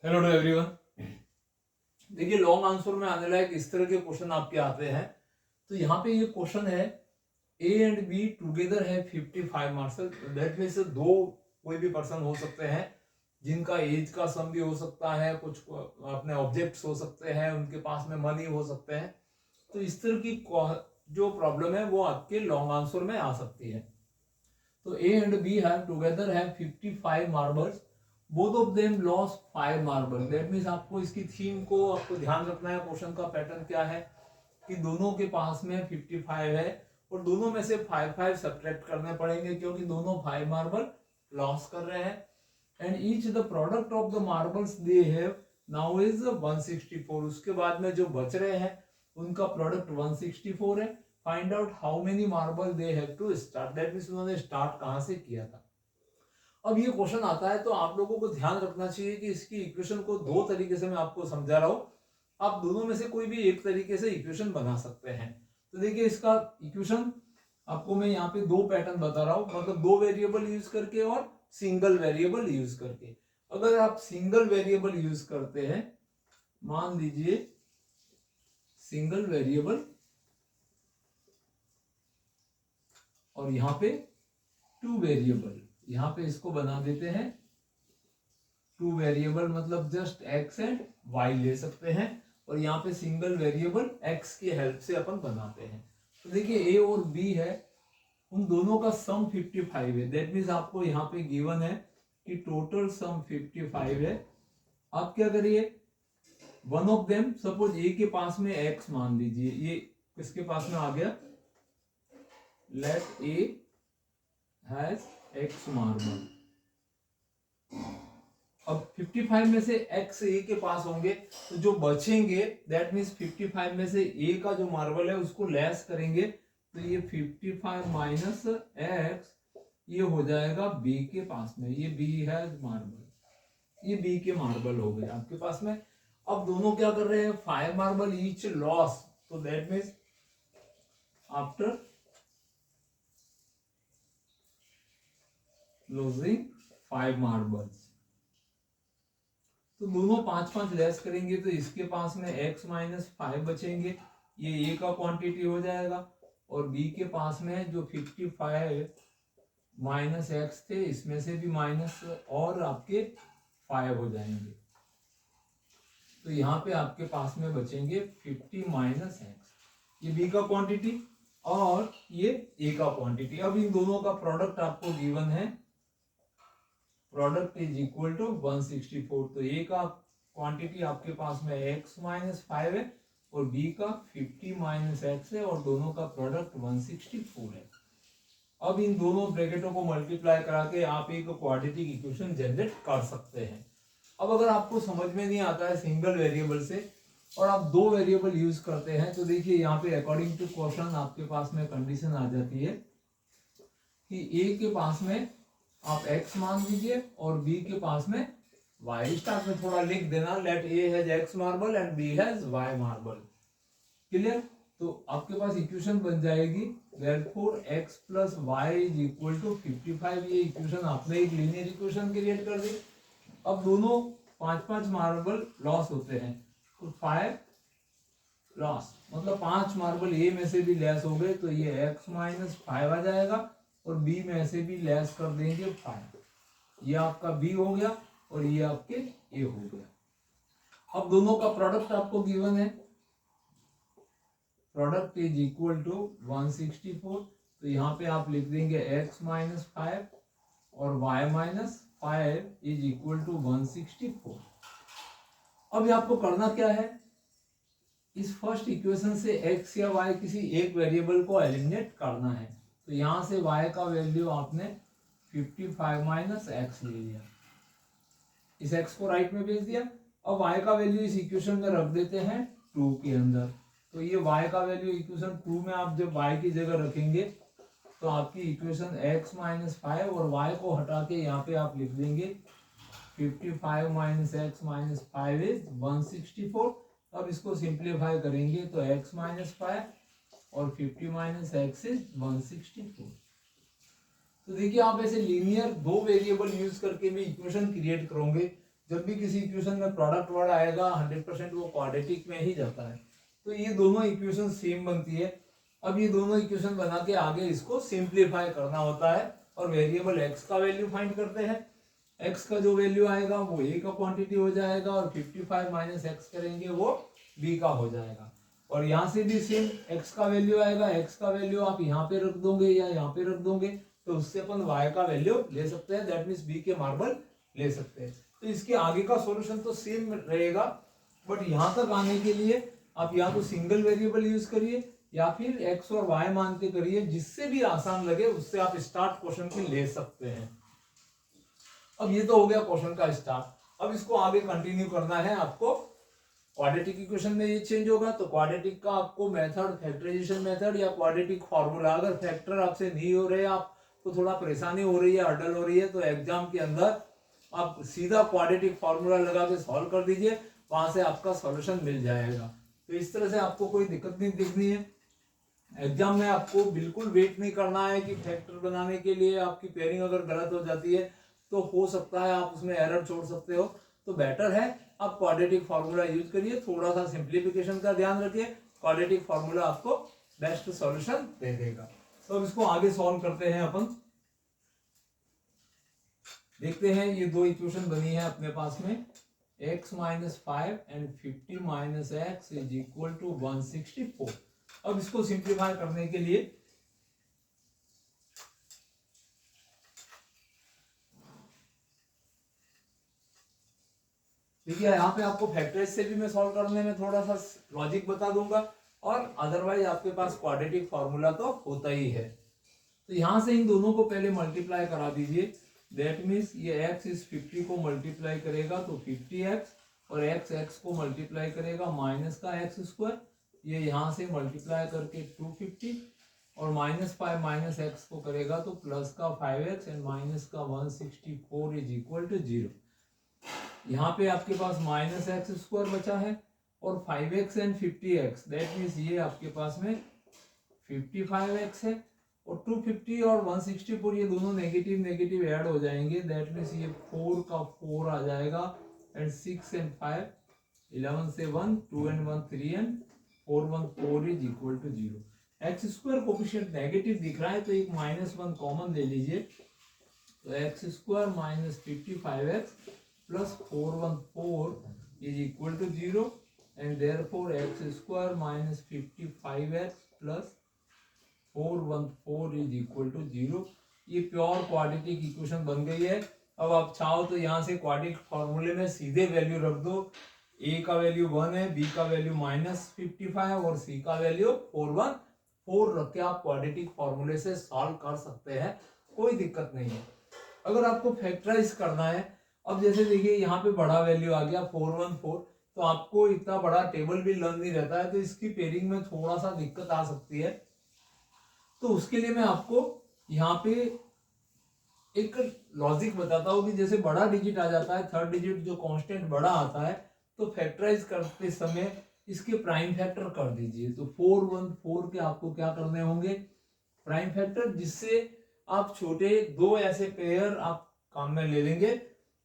Hello to everyone. देखिए long answer में आने लायक इस तरह के क्वेश्चन आपके आते हैं। तो यहाँ पे ये क्वेश्चन है ए एंड बी टुगेदर है 55 मार्क्स। दैट मीन्स दो कोई भी पर्सन हो सकते हैं जिनका एज का सम भी हो सकता है, कुछ अपने ऑब्जेक्ट्स हो सकते हैं, उनके पास में मनी हो सकते हैं। तो इस तरह की जो प्रॉब्लम है वो आपके लॉन्ग आंसर में आ सकती है। तो A and B have together है 55 marbles, both of them lost 5 marble. That means आपको इसकी थीम को आपको ध्यान रखना है। क्वेश्चन का पैटर्न क्या है कि दोनों के पास में 55 है और दोनों में से 5 सब्ट्रैक्ट करने पड़ेंगे क्योंकि दोनों 5 मार्बल लॉस कर रहे हैं। And each the product of the marbles they have now is 164। उसके बाद में जो बच रहे हैं उनका प्रोडक्ट 164 है। Find out how many marble they have to start. That means उन्होंने स्टार्ट कहां से किया था। अब ये क्वेश्चन आता है तो आप लोगों को ध्यान रखना चाहिए कि इसकी इक्वेशन को दो तरीके से मैं आपको समझा रहा हूं। आप दोनों में से कोई भी एक तरीके से इक्वेशन बना सकते हैं। तो देखिए इसका इक्वेशन आपको मैं यहाँ पे दो पैटर्न बता रहा हूं, मतलब दो वेरिएबल यूज करके और सिंगल वेरिएबल यूज करके। अगर आप सिंगल वेरिएबल यूज करते हैं, मान लीजिए सिंगल वेरिएबल और यहां पे टू वेरिएबल, यहां पे इसको बना देते हैं टू वेरिएबल, मतलब जस्ट एक्स एंड वाई ले सकते हैं। और यहाँ पे सिंगल वेरिएबल एक्स की हेल्प से अपन बनाते हैं। तो देखिए ए और बी है, उन दोनों का सम 55 है। दैट मीन्स आपको यहाँ पे गिवन है कि टोटल सम 55 है। आप क्या करिए, वन ऑफ देम, सपोज ए के पास में एक्स मान लीजिए, ये किसके पास में आ गया, let A has X marble. अब 55 में से x a के पास होंगे तो जो बचेंगे दैट मीन्स 55 में से a का जो मार्बल है उसको लेस करेंगे तो ये 55 माइनस एक्स ये हो जाएगा b के पास में। ये b है मार्बल, ये b के मार्बल हो गए आपके पास में। अब दोनों क्या कर रहे हैं, 5 मार्बल ईच लॉस। तो that means after losing 5 marbles, तो दोनों 5 लेस करेंगे तो इसके पास में x माइनस 5 बचेंगे, ये a का क्वांटिटी हो जाएगा। और b के पास में जो 55 माइनस एक्स थे इसमें से भी माइनस और आपके 5 हो जाएंगे। तो यहाँ पे आपके पास में बचेंगे 50 माइनस एक्स, ये b का क्वांटिटी और ये a का क्वांटिटी। अब इन दोनों का प्रोडक्ट आपको गिवन है, प्रोडक्ट इज इक्वल टू 164। तो ए का क्वांटिटी आपके पास में x माइनस 5 है और b का 50 माइनस एक्स है और दोनों का प्रोडक्ट 164 है। अब इन दोनों ब्रैकेटों को मल्टीप्लाई करा के आप एक क्वाड्रेटिक इक्वेशन जनरेट कर सकते हैं। अब अगर आपको समझ में नहीं आता है सिंगल वेरिएबल से और आप दो वेरिएबल यूज करते हैं तो देखिए यहाँ पे अकॉर्डिंग टू क्वेश्चन आपके पास में कंडीशन आ जाती है कि ए के पास में आप x मान लीजिए और b के पास में y। स्टार्ट में थोड़ा लिख देना, let a has x marble and b has y marble. Clear? तो आपके पास इक्वेशन बन जाएगी therefore x plus y is equal to 55। ये इक्वेशन आपने एक लीनियर इक्वेशन क्रिएट कर दी। अब दोनों 5 मार्बल लॉस होते हैं तो 5 लॉस, मतलब 5 मार्बल ए में से भी लेस हो गए तो ये x माइनस 5 आ जाएगा और b में से भी लेस कर देंगे 5। ये आपका b हो गया और ये आपके a हो गया। अब दोनों का प्रोडक्ट आपको गिवन है, प्रोडक्ट इज इक्वल टू 164। तो यहाँ पे आप लिख देंगे x माइनस 5 और y minus 5 is equal to 164। अब आपको करना क्या है, इस फर्स्ट इक्वेशन से x या y किसी एक वेरिएबल को एलिमिनेट करना है। तो यहां से y का वैल्यू आपने 55 माइनस एक्स ले लिया, इस x को राइट में भेज दिया। अब y का वैल्यू इस इक्वेशन में रख देते हैं 2 के अंदर। तो ये y का वैल्यू इक्वेशन 2 में आप जब y की जगह रखेंगे तो आपकी इक्वेशन x माइनस 5 और y को हटा के यहाँ पे आप लिख देंगे 55 माइनस एक्स माइनस 5 इज 164। अब इसको सिंप्लीफाई करेंगे तो x माइनस 5 और 50 माइनस एक्स इज 164। तो देखिए आप ऐसे लीनियर दो वेरिएबल यूज करके भी इक्वेशन क्रिएट करोगे जब भी किसी इक्वेशन में प्रोडक्ट वर्ड आएगा 100% वो क्वाड्रेटिक में ही जाता है। तो ये दोनों इक्वेशन सेम बनती है। अब ये दोनों इक्वेशन बना के आगे इसको सिंप्लीफाई करना होता है और वेरिएबल x का वैल्यू फाइंड करते हैं। x का जो वैल्यू आएगा वो a का क्वांटिटी हो जाएगा और 55 माइनस एक्स करेंगे वो b का हो जाएगा। और यहाँ से भी सेम x का वैल्यू आएगा, x का वैल्यू आप यहाँ पे रख दोगे या यहाँ पे रख दोगे तो उससे अपन y का वैल्यू ले सकते हैं, दैट मीन्स b के मार्बल ले सकते हैं। तो इसके आगे का सॉल्यूशन तो सेम रहेगा, बट यहाँ तक आने के लिए आप या तो सिंगल वेरिएबल यूज करिए या फिर x और y मान के करिए, जिससे भी आसान लगे उससे आप स्टार्ट क्वेश्चन की ले सकते हैं। अब ये तो हो गया क्वेश्चन का स्टार्ट। अब इसको आगे कंटिन्यू करना है आपको। क्वाड्रेटिक इक्वेशन में ये चेंज होगा तो क्वाड्रेटिक का आपको मेथड, फैक्टराइजेशन मेथड या क्वाड्रेटिक फॉर्मूला, अगर फैक्टर आपसे नहीं हो रहे, आपको थोड़ा परेशानी हो रही है, हर्डल हो रही है, तो एग्जाम के अंदर आप सीधा क्वाड्रेटिक फॉर्मूला लगा के सॉल्व कर दीजिए, वहां से आपका सॉल्यूशन मिल जाएगा। तो इस तरह से आपको कोई दिक्कत नहीं दिखनी है। एग्जाम में आपको बिल्कुल वेट नहीं करना है कि फैक्टर बनाने के लिए आपकी पेयरिंग अगर गलत हो जाती है तो हो सकता है आप उसमें एरर छोड़ सकते हो। तो बेटर है आप क्वाड्रेटिक फार्मूला यूज करिए, थोड़ा सा सिंप्लीफिकेशन का ध्यान रखिए, क्वाड्रेटिक फार्मूला आपको बेस्ट सॉल्यूशन दे देगा। तो अब इसको आगे सॉल्व करते हैं अपन। देखते हैं ये दो इक्वेशन बनी है अपने पास में, x minus 5 and 50 minus X is equal to 164। अब इसको सिंप्लीफाई करने के लिए देखिए यहाँ पे आपको फैक्टराइज से भी मैं सॉल्व करने में थोड़ा सा लॉजिक बता दूंगा, और अदरवाइज आपके पास क्वाड्रेटिक फॉर्मूला तो होता ही है। तो यहाँ से इन दोनों को पहले मल्टीप्लाई करा दीजिए, दैट मीन्स ये x इस 50 को मल्टीप्लाई करेगा तो 50x, और x को मल्टीप्लाई करेगा माइनस का एक्स स्क्वायर, ये यहाँ से मल्टीप्लाई करके 250, और माइनस 5 माइनस एक्स को करेगा तो प्लस का 5x एंड माइनस का 164 इज इक्वल टू 0। यहाँ पे आपके पास माइनस एक्स स्क्वायर बचा है और 5x and 50x, that means ये आपके पास में 55x है, और 250 और 164 ये दोनों नेगेटिव नेगेटिव ऐड हो जाएंगे, दैट मीन्स ये 4 का 4 आ जाएगा, एंड 6 एंड 5 11 से 1 2 and 1 3 and 4 1 4 is equal to 0। X square coefficient negative दिख रहा है तो एक -1 कॉमन ले लीजिए, तो X square minus 55x plus 414 is equal to 0, and therefore X square minus 55x plus 414 is equal to 0। ये प्योर क्वाड्रेटिक इक्वेशन बन गई है। अब आप चाहो तो यहाँ से क्वाड्रेटिक फॉर्मूले में सीधे वैल्यू रख दो, a का वैल्यू 1 है, b का वैल्यू -55 और c का वैल्यू 414 रख के आप क्वाड्रेटिक फॉर्मूले से सॉल्व कर सकते हैं, कोई दिक्कत नहीं है। अगर आपको फैक्टराइज करना है, अब जैसे देखिए यहाँ पे बड़ा वैल्यू आ गया 414, तो आपको इतना बड़ा टेबल भी लर्न नहीं रहता है, तो इसकी पेयरिंग में थोड़ा सा दिक्कत आ सकती है। तो उसके लिए मैं आपको यहाँ पे एक लॉजिक बताता हूँ कि जैसे बड़ा डिजिट आ जाता है, थर्ड डिजिट जो कांस्टेंट बड़ा आता है, तो फैक्टराइज करते समय इसके प्राइम फैक्टर कर दीजिए। तो 414 के आपको क्या करने होंगे, प्राइम फैक्टर, जिससे आप छोटे दो ऐसे पेयर आप काम में ले लेंगे।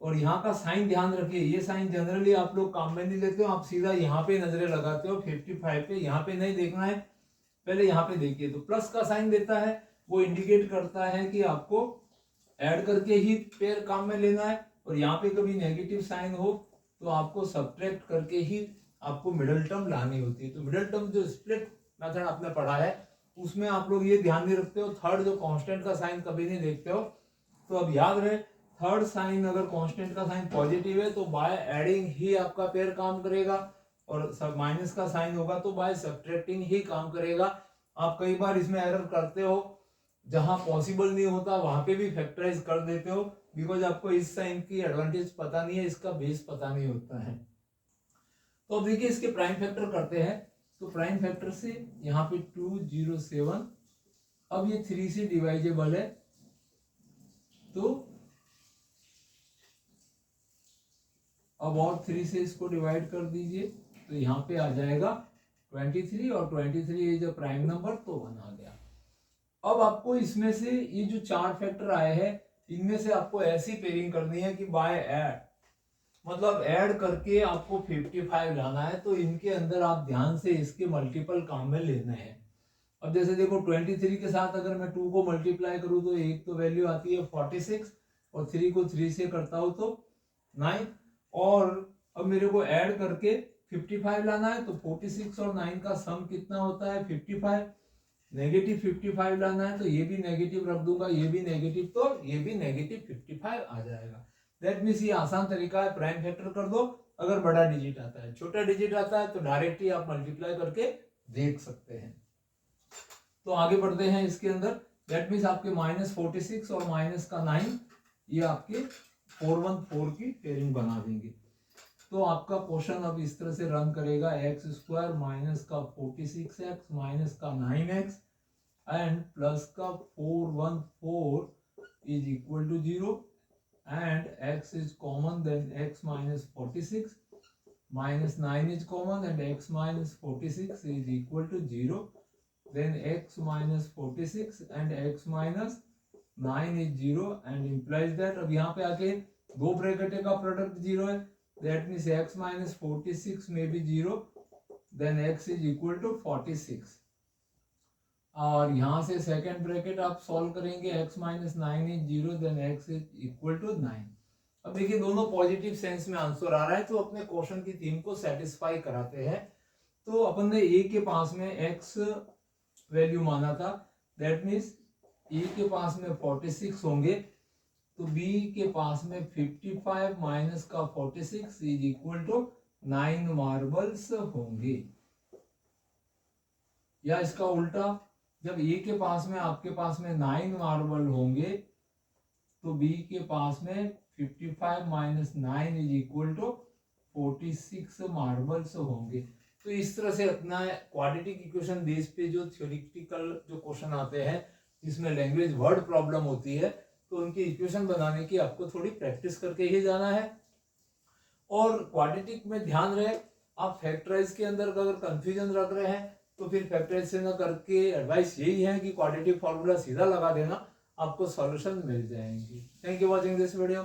और यहाँ का साइन ध्यान रखिए, ये साइन जनरली आप लोग काम में नहीं लेते हो, आप सीधा यहाँ पे नजरें लगाते हो 55 पे, यहाँ पे नहीं देखना है, पहले यहाँ पे देखिए। तो प्लस का साइन देता है, वो इंडिकेट करता है कि आपको ऐड करके ही पेयर काम में लेना है, और यहाँ पे कभी नेगेटिव साइन हो तो आपको सब्ट्रैक्ट करके ही आपको मिडिल टर्म लानी होती है। तो मिडिल टर्म जो स्प्लिट मेथड आपने पढ़ा है उसमें आप लोग ये ध्यान नहीं रखते हो, थर्ड जो कांस्टेंट का साइन कभी नहीं देखते हो। तो अब याद रहे, थर्ड साइन अगर कांस्टेंट का साइन पॉजिटिव है तो बाय एडिंग ही आपका पेयर काम करेगा, और सब माइनस का साइन होगा तो बाय सब्ट्रैक्टिंग ही काम करेगा। आप कई बार इसमें एरर करते हो, जहां पॉसिबल नहीं होता वहां पे भी फैक्टराइज कर देते हो, बिकॉज आपको इस साइन की एडवांटेज पता नहीं है, इसका बेस पता नहीं होता है। तो अब देखिए इसके प्राइम फैक्टर करते हैं। तो प्राइम फैक्टर से यहाँ पे 207, अब ये 3 से डिवाइजेबल है, तो अब और 3 से इसको डिवाइड कर दीजिए, तो यहाँ पे आ जाएगा 23, और 23 इज अ प्राइम नंबर, तो 1 आ गया। अब आपको इसमें से ये जो 4 फैक्टर आए हैं, इनमें से आपको ऐसी पेयरिंग करनी है कि बाय मतलब ऐड करके आपको 55 लाना है, तो इनके अंदर आप ध्यान से इसके मल्टीपल काम में लेने हैं। अब जैसे देखो 23 के साथ अगर मैं 2 को मल्टीप्लाई करूं तो एक तो वैल्यू आती है 46 और 3 को 3 से करता हूं तो 9, और अब मेरे को ऐड करके 55 लाना है, तो 46 और 9 का सम कितना होता है 55। नेगेटिव 55 लाना है तो ये भी नेगेटिव रख दूंगा, ये भी नेगेटिव, तो ये भी नेगेटिव 55 आ जाएगा। दैट मीन्स ये आसान तरीका है, प्राइम फैक्टर कर दो। अगर बड़ा डिजिट आता है, छोटा डिजिट आता है तो डायरेक्टली आप मल्टीप्लाई करके देख सकते हैं। तो आगे बढ़ते हैं इसके अंदर। दैट मीन्स आपके -46 और माइनस का 9 ये आपके 414 की पेयरिंग बना देंगे। तो आपका क्वेश्चन अब इस तरह से रन करेगा, एक्स स्क्वायर माइनस का 46x माइनस का 9x एंड प्लस का 414 is equal to 0 and x is common, then x minus 46 minus 9 is common and x minus 46 is equal to 0, then x minus 46 and x minus 9 is 0 and implies that अब यहाँ पे आके दो bracket का product 0 है, that means x minus 46 may be 0, then x is equal to 46, और यहाँ से सेकेंड ब्रैकेट आप सॉल्व करेंगे, x minus 9 is 0, then x is equal to 9। अब देखिए दोनों पॉजिटिव सेंस में आंसर आ रहा है, तो अपने क्वेश्चन की थीम को सेटिस्फाई कराते हैं। तो अपन ने a के पास में x वैल्यू माना था, दैट मीन्स a के पास में 46 होंगे, तो b के पास में 55 माइनस का 46 इज इक्वल टू 9 मार्बल्स होंगे। या इसका उल्टा, जब a के पास में आपके पास में 9 मार्बल होंगे तो b के पास में 55 minus 9 is equal to 46 marbles होंगे। तो इस तरह से अपना क्वाड्रेटिक इक्वेशन बेस पे जो थ्योरेटिकल जो क्वेश्चन आते हैं जिसमें लैंग्वेज वर्ड प्रॉब्लम होती है, तो उनकी इक्वेशन बनाने की आपको थोड़ी प्रैक्टिस करके ही जाना है। और क्वाड्रेटिक में ध्यान रहे, आप फैक्टराइज के अंदर अगर कंफ्यूजन रख रहे हैं तो फिर फैक्टराइज से न करके एडवाइस यही है कि क्वाड्रेटिक फॉर्मूला सीधा लगा देना, आपको सॉल्यूशन मिल जाएंगे। Thank you watching this video.